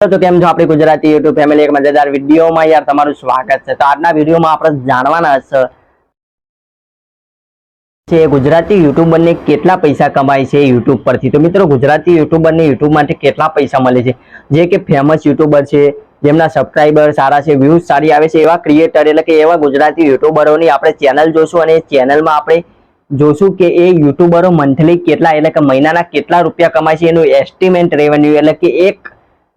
तो केम छो आपणी गुजराती यूट्यूब फैमिली एक मजेदार वीडियो में यार तमारुं स्वागत है। तो आज वीडियो में आपणे जाणवाना छे गुजराती यूट्यूबर ने केटला पैसा कमाय छे यूट्यूब परथी। तो मित्रों गुजराती यूट्यूबर ने यूट्यूब मांथी केटला पैसा मळे छे। जे के फेमस यूट्यूबर छे, जेमना सब्सक्राइबर सारा छे, व्यूज सारी आवे छे, एवा क्रिएटर एटले के एवा गुजराती यूट्यूबरोनी आपणे चेनल जोशुं अने चेनल में आपणे जोशुं के ए यूट्यूबरो मंथली केटला एटले के महीनाना केटला रूपिया कमाय छे एनुं एस्टिमेट रेवेन्यू एटले के एक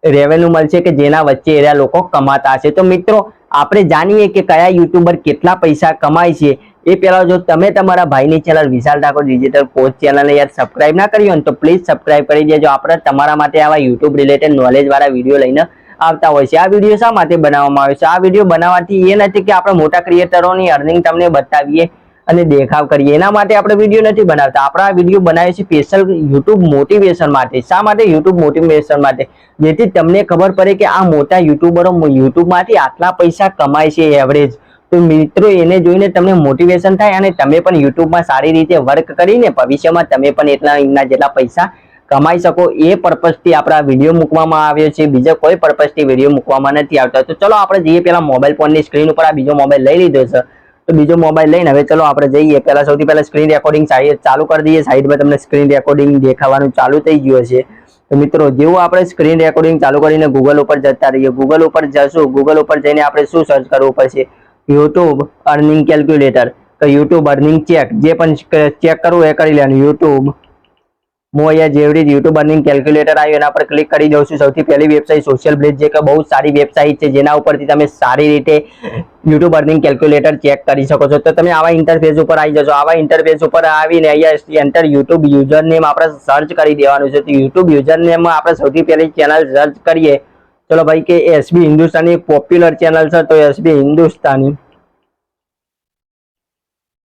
रेवेन्यू मळशे के जेना वच्चे एरिया लोको कमाता हशे। तो मित्रों आपणे जाणीए के कया यूट्यूबर केटला पैसा कमाय छे। ए पहेला जो तमे तमारा भाईनी चेनल विशाल ठाकुर डिजिटल कोच चेनल ने यार सब्सक्राइब ना करी हो तो प्लीज सब्सक्राइब करी देजो। आपणे तमारा माटे आवा यूट्यूब रिलेटेड नॉलेज वाळा विडियो लईने आवता होय छे। आ विडियो शा माटे बनाववामां आवे छे? आ विडियो बनाववाथी ए नथी के आपणे मोटा क्रिएटरोनी अर्निंग तमने बतावीए અને દેખાવ કરીએ, એના માટે આપણે વિડિયો નથી બનાવતા। આપણે આ વિડિયો બનાવ્યો છે સ્પેશિયલ YouTube મોટિવેશન માટે। શા માટે? YouTube મોટિવેશન માટે, જેથી તમને ખબર પડે કે આ મોટા યુટ્યુબરો યુટ્યુબમાંથી આટલા પૈસા કમાય છે એવરેજ। તો મિત્રો એને જોઈને તમને મોટિવેશન થાય અને તમે પણ યુટ્યુબમાં સારી રીતે વર્ક કરીને ભવિષ્યમાં તમે પણ એટલા એમના જેટલા પૈસા કમાઈ શકો, એ પર્પઝથી આપણા વિડિયો મૂકવામાં આવ્યો છે। બીજો કોઈ પર્પઝથી વિડિયો મૂકવામાં નથી આવતા। તો ચલો આપણે જઈએ પહેલા મોબાઈલ ફોનની સ્ક્રીન ઉપર। આ બીજો મોબાઈલ લઈ લીધો છે तो बीजो मोबाइल लईने हवे चलो आपणे जईए। पहला सौथी पहला स्क्रीन रेकॉर्डिंग चालू कर दीए। साइड में तमने स्क्रीन रेकॉर्डिंग देखावानुं चालू थई गयुं छे। तो मित्रों जेवुं आपणे स्क्रीन रेकॉर्डिंग चालू करीने गूगल पर जता रहीए। गूगल पर जशुं, गूगल पर जईने आपणे शुं सर्च करवुं पड़शे? YouTube earning calculator. तो यूट्यूब अर्निंग चेक जे पण चेक करवुं ए करी लेवानुं। यूट्यूब હું અહીંયા જેવડી YouTube अर्निंग કેલ્ક્યુલેટર આવ્યું એના પર ક્લિક કરી દઉં છું। સૌથી પહેલી વેબસાઇટ સોશિયલ બ્લેડ જે કે બહુ સારી વેબસાઇટ છે, જેના ઉપરથી તમે સારી રીતે YouTube अर्निंग કેલ્ક્યુલેટર ચેક કરી શકો છો। તો તમે આવા ઇન્ટરફેસ ઉપર આવી જશો। આવા ઇન્ટરફેસ ઉપર આવીને અહીંયા એન્ટર YouTube યુઝર નેમ આપણે સર્ચ કરી દેવાનું છે। તો YouTube યુઝર નેમમાં આપણે સૌથી પહેલી ચેનલ સર્ચ કરીએ। ચલો ભાઈ કે SB હિન્દુસ્તાની પોપ્યુલર ચેનલ છે, તો SB हिंदुस्तानी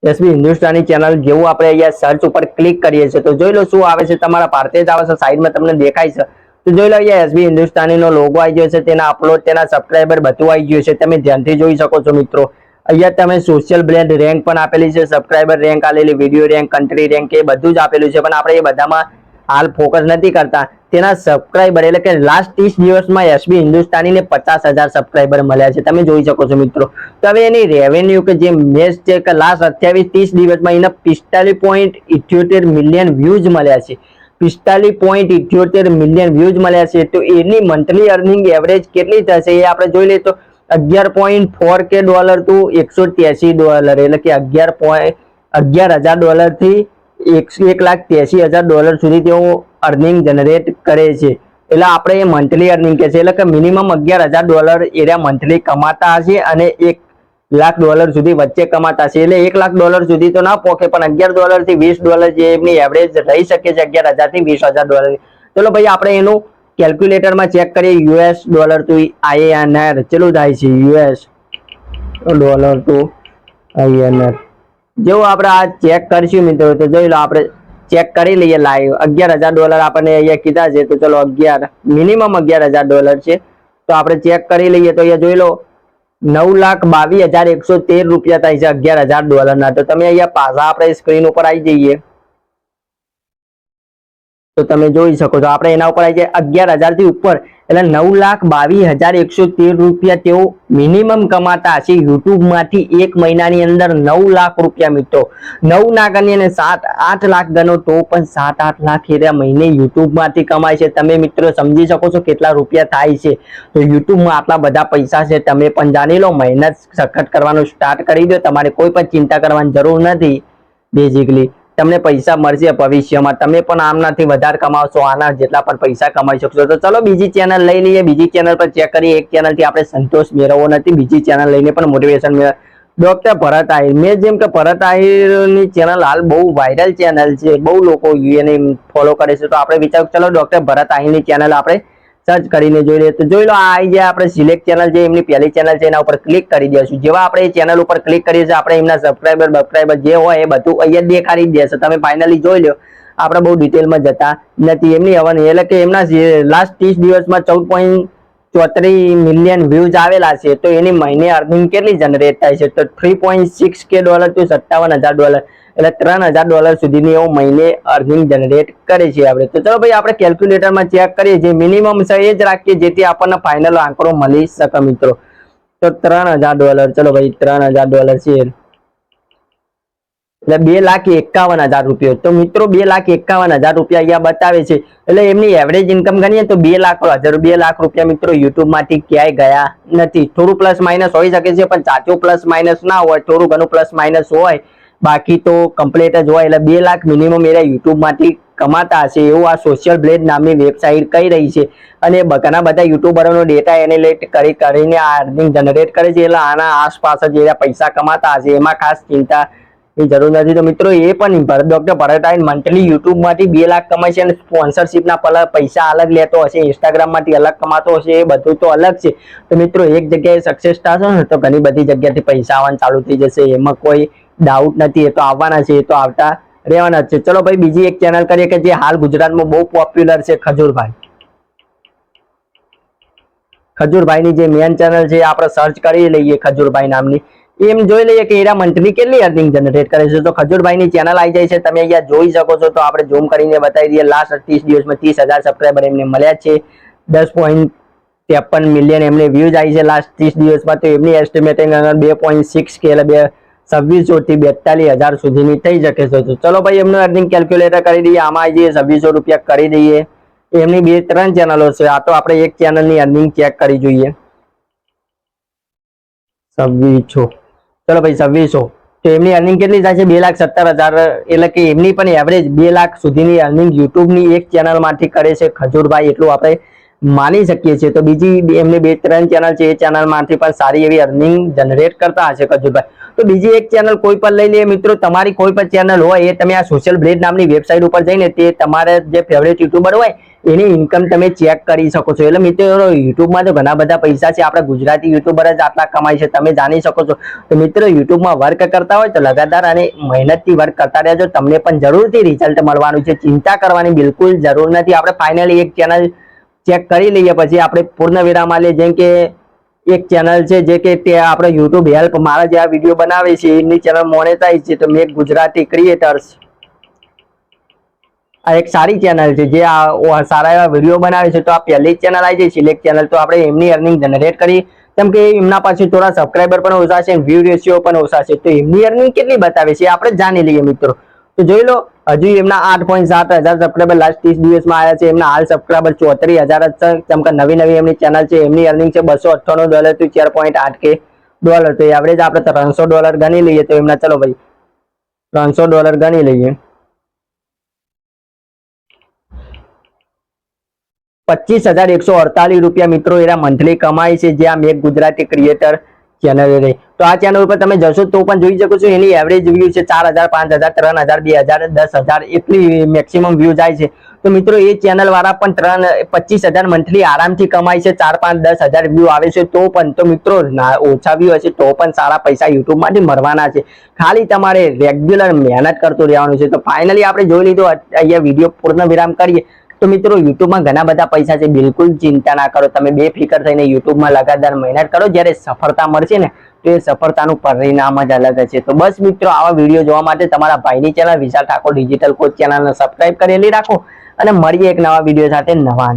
एसबी हिंदुस्तानी चैनल जेवुं आपणे अहींया सर्च पर क्लिक करीए छीए तो जोई लो शुं आवे छे। तमारा भारते ज आवे छे, साइड में तमने देखाय छे। तो जोई लो अहींया एसबी हिंदुस्तानी नो लोगो आई गयो छे, तेना अपलोड, तेना सब्सक्राइबर बधुं आई गयुं छे। तमे ध्यानथी जोई शको छो मित्रों। अहींया तमे सोशल ब्लेड रेंक पण आपेली छे, सब्सक्राइबर रेंक आलेली, विडियो रेंक, कंट्री रेंक ए बधुं ज आपेलुं छे। पण आपणे ए बधामां हाल फोकस नहीं करता। तेना सब्सक्राइबर एटले के लास्ट 30 दिवस में एसबी हिंदुस्तानी ने 50,000 सब्सक्राइबर मळ्या छे, तमे जोई शको छो मित्रों। तो हवे एनी रेवेन्यू के जे मेच छे के लास्ट 28-30 दिवस में एने 45.78 मिलियन व्यूज मळ्या छे। 45.78 मिलियन व्यूज मळ्या छे। तो एनी मंथली अर्निंग एवरेज केटली थशे ए आपणे जोई लईए तो 11.4K डॉलर टू $183 एटले के $11,000 थी $1,83,000 सुधी तेओ अर्निंग जनरेट करे छे। એટલે આપણે એ મંથલી अर्निंग કે છે, એટલે કે મિનિમમ $11,000 એરિયા મંથલી કમાતા હશે અને $1,00,000 સુધી વચ્ચે કમાતા હશે। એટલે $1,00,000 સુધી તો ના પોકે, પણ $11 થી $20 જે એમની એવરેજ રહી શકે છે, 11,000 થી $20,000। ચલો ભાઈ આપણે એનું કેલ્ક્યુલેટર માં ચેક કરીએ। યુએસ ડોલર ટુ આઈએનઆર ચેલું થાય છે? યુએસ ડોલર ટુ આઈએનઆર જેવું આપણે આ ચેક કરશું મિત્રો, તો જોઈ લો આપણે चेक करी लीए लाइव। $11,000 आपने अहींया कीधा छे। तो चलो 11 मिनिमम $11,000 छे। तो आपणे चेक करी लीए तो अहींया जोई लो 9,22,113 रुपया थाय छे $11,000 ना। तो तमे अहींया पाछा आपणे स्क्रीन पर आई जईए तो तमे जोई शको छो आपणे एना उपर आई जाय 11,000 थी उपर એટલે 9,22,113 રૂપિયા તેઓ મિનિમમ કમાતા હશે યુટ્યુબ માંથી એક મહિનાની અંદર 9 લાખ રૂપિયા મિત્રો। 9 ના ગણીએ ને 7-8 લાખ ગણો તો પણ 7-8 લાખ એરિયા મહિને યુટ્યુબ માંથી કમાય છે। તમે મિત્રો સમજી શકો છો કેટલા રૂપિયા થાય છે। તો યુટ્યુબ માં આટલા બધા પૈસા છે, તમે પણ જાણી લો। મહેનત સખત કરવાનું સ્ટાર્ટ કરી દો, તમારે કોઈ પણ ચિંતા કરવાની જરૂર નથી। બેઝિકલી તમને પૈસા મળશે ભવિષ્યમાં, તમે પણ આમનાથી વધારે કમાવશો, આના જેટલા પણ પૈસા કમાઈ શકશો। તો ચલો બીજી ચેનલ લઈ લઈએ। બીજી ચેનલ પર ચેક કરીએ। એક ચેનલ થી આપણે સંતોષ મેળવવો નથી, બીજી ચેનલ લઈને પણ મોટિવેશન મેળવ। ડોક્ટર ભરત આહિર, મેં જેમ કે ભરત આહિરની ચેનલ હાલ બહુ વાયરલ ચેનલ છે, બહુ લોકો એને ફોલો કરે છે। તો આપણે વિચાર્યું ચલો ડોક્ટર ભરત આહિરની ચેનલ આપણે सर्च કરીને જોઈ લે। તો જોઈ લો આ આવી જાય આપણે સિલેક્ટ ચેનલ જે એમની પહેલી ચેનલ છે એના ઉપર ક્લિક કરી દેશું। જેવા આપણે એ ચેનલ ઉપર ક્લિક કરીએ છીએ આપણે એમના સબસ્ક્રાઇબર જે હોય એ બધું અહીંયા દેખાડી દેશે। તમે ફાઇનલી જોઈ લો, આપણે બહુ ડિટેલમાં જતા નથી। એમની હવાની એટલે કે એમના લાસ્ટ 30 દિવસમાં 14.34 મિલિયન વ્યૂઝ આવેલા છે। તો એની મહિને अर्निंग કેટલી જનરેટ થાય છે? તો $3.6K ટુ $57,000 એટલે $3000 સુધીની એવો મહિને અર્નિંગ જનરેટ કરે છે આપણે. તો ચલો ભાઈ આપણે કેલ્ક્યુલેટરમાં ચેક કરીએ, જે મિનિમમ છે એ જ રાખીએ જેથી આપણને ફાઇનલ આંકડો મળી શકે મિત્રો. તો $3000, ચલો ભાઈ $3000 છે એટલે ₹2,51,000. તો મિત્રો ₹2,51,000 અહીંયા બતાવે છે. એટલે એમની એવરેજ ઇન્કમ ગણીએ તો $2 લાખ રૂપિયા મિત્રો યુટ્યુબ માંથી ક્યાંય ગયા નથી. થોડું પ્લસ માઇનસ હોઈ શકે છે, પણ સાચું પ્લસ માઇનસ ના હોય, થોડું ઘણું પ્લસ માઇનસ હોય, બાકી તો કમ્પ્લીટ જ હોય. એટલે 2 લાખ મિનિમમ એ યુટ્યુબ માંથી કમાતા હશે એવું આ સોશિયલ બ્લેડ નામની વેબસાઇટ કહી રહી છે. અને ઘણા બધા યુટ્યુબરોનો ડેટા એનાલિટ કરીને આ અર્નિંગ જનરેટ કરે છે. એટલે આના આસપાસ જ પૈસા કમાતા હશે, એમાં ખાસ ચિંતા ની જરૂર નથી. તો મિત્રો એ પણ ડોક્ટર ભરતભાઈ મંથલી યુટ્યુબ માંથી 2 લાખ કમાય છે અને સ્પોન્સરશિપ ના પૈસા અલગ લેતો હશે, ઇન્સ્ટાગ્રામ માંથી અલગ કમાતો હશે, એ બધું તો અલગ છે. તો મિત્રો એક જગ્યાએ સક્સેસ થશો ને તો ઘણી બધી જગ્યાથી પૈસા આવવાનું ચાલુ થઈ જશે, એમાં કોઈ ડાઉટ નથી. એ તો આવવાના છે, એ તો આવતા રહેવાના છે. ચલો ભાઈ બીજી એક ચેનલ કરીએ કે જે હાલ ગુજરાતમાં બહુ પોપ્યુલર છે, ખજૂરભાઈ. ખજૂરભાઈની જે મેન ચેનલ છે આપણે સર્ચ કરી લઈએ ખજૂરભાઈ નામની, એમ જોઈ લઈએ કે એરા મંથલી કેટલી અર્નિંગ જનરેટ કરે છે. તો ખજૂરભાઈની ચેનલ આવી જાય છે, તમે અહીંયા જોઈ શકો છો. તો આપણે ઝૂમ કરીને બતાવી દઈએ. લાસ્ટ 30 દિવસમાં 30,000 સબસ્ક્રાઈબર એમને મળ્યા છે, 10.53 મિલિયન એમને વ્યૂઝ આવી છે લાસ્ટ 30 દિવસમાં. તો એમની એસ્ટિમેટિંગ 2.6 કે એટલે 2600 થી 42,000 સુધીની થઈ શકે છે. તો ચલો ભાઈ એમનું અર્નિંગ કેલ્ક્યુલેટર કરી દઈએ. આમાં આવી જઈએ, ₹2600 કરી દઈએ. એમની 2-3 ચેનલો છે, આ તો આપણે એક ચેનલની અર્નિંગ ચેક કરી જોઈએ. 2600, ચલો ભાઈ 2600. તો એમની અર્નિંગ કેટલી થાય છે? 2,70,000. એટલે કે એમની પણ એવરેજ 2 લાખ સુધીની અર્નિંગ યુટ્યુબની એક ચેનલ માંથી કરે છે ખજૂરભાઈ, એટલું આપણે માની શકીએ છીએ. તો બીજી એમની 2-3 ચેનલ છે, એ ચેનલ માંથી પણ સારી એવી અર્નિંગ જનરેટ કરતા હશે ખજૂરભાઈ. તો બીજી એક ચેનલ કોઈ પણ લઈ લઈએ મિત્રો. તમારી કોઈ પણ ચેનલ હોય એ તમે આ સોશિયલ બ્લેડ નામની વેબસાઇટ ઉપર જઈને તે તમારા જે ફેવરેટ યુટ્યુબર હોય એની ઇન્કમ તમે ચેક કરી શકો છો. એટલે મિત્રો યુટ્યુબમાં તો ઘણા બધા પૈસા છે, આપણે ગુજરાતી યુટ્યુબર જ આટલા કમાય છે, તમે જાણી શકો છો. તો મિત્રો યુટ્યુબમાં વર્ક કરતા હોય તો લગાતાર અને મહેનતથી વર્ક કરતા રહેજો, તમને પણ જરૂરથી રિઝલ્ટ મળવાનું છે. ચિંતા કરવાની બિલકુલ જરૂર નથી. આપણે ફાઇનલી એક ચેનલ ચેક કરી લઈએ, પછી આપણે પૂર્ણ વિરામ આલીએ. જેમ કે એક ચેનલ છે જે કે તે આપણે યુટ્યુબ હેલ્પ, મારા જે આ વિડીયો બનાવે છે એમની ચેનલ મોનેટાઇઝ છે. તો મેક ગુજરાતી ક્રિએટર્સ, આ એક સારી ચેનલ છે જે આ સારા એવા વિડીયો બનાવે છે. તો આ પહેલી જ ચેનલ આવી જાય, સિલેક્ટ ચેનલ. તો આપણે એમની અર્નિંગ જનરેટ કરી, કેમ કે એમના પાસે થોડા સબસ્ક્રાઈબર પણ ઓછા છે, વ્યૂ રેશિયો પણ ઓછા છે. તો એમની અર્નિંગ કેટલી બતાવે છે આપણે જાણી લઈએ મિત્રો. તો જોઈ લો, હજુ એમના 8.7 હજાર સબસ્ક્રાઈબર લાસ્ટ 30 દિવસમાં આવ્યા છે. એમના હાલ સબસ્ક્રાઈબર 34,000 જ છે. કેમ કે નવી એમની ચેનલ છે. એમની અર્નિંગ છે $298 થી $4.8K. તો એવરેજ આપણે $300 ગણી લઈએ. તો એમના ચલો ભાઈ $300 ગણી લઈએ, ₹25,148 મિત્રો એના મંથલી કમાય છે, જે આ મેક ગુજરાતી ક્રિએટર ચેનલ રહી. તો આ ચેનલ ઉપર તમે જશો તો પણ જોઈ શકો છો એની એવરેજ વ્યૂ છે 4,000, 5,000, 3,000, 2,000, 10,000 એટલી મેક્સિમમ વ્યૂ જાય છે. તો મિત્રો એ ચેનલ વાળા પણ 25,000 મંથલી આરામથી કમાય છે. 4, 5, 10,000 વ્યૂ આવે છે તો પણ. તો મિત્રો ઓછા વ્યૂ હશે તો પણ સારા પૈસા યુટ્યુબ માંથી મળવાના છે. ખાલી તમારે રેગ્યુલર મહેનત કરતું રહેવાનું છે. તો ફાઇનલી આપણે જોઈ લીધું, અહીંયા વિડીયો પૂર્ણ વિરામ કરીએ. તો મિત્રો યુટ્યુબમાં ઘણા બધા પૈસા છે, બિલકુલ ચિંતા ના કરો. તમે બેફિકર થઈને યુટ્યુબમાં લગાતાર મહેનત કરો, જ્યારે સફળતા મળશે ને તો એ સફળતાનું પરિણામ જ અલગ છે. તો બસ મિત્રો આવા વિડીયો જોવા માટે તમારા ભાઈની ચેનલ વિશાલ ઠાકોર ડિજિટલ કોચ ચેનલને સબસ્ક્રાઇબ કરેલી રાખો અને મળીએ એક નવા વિડીયો સાથે નવા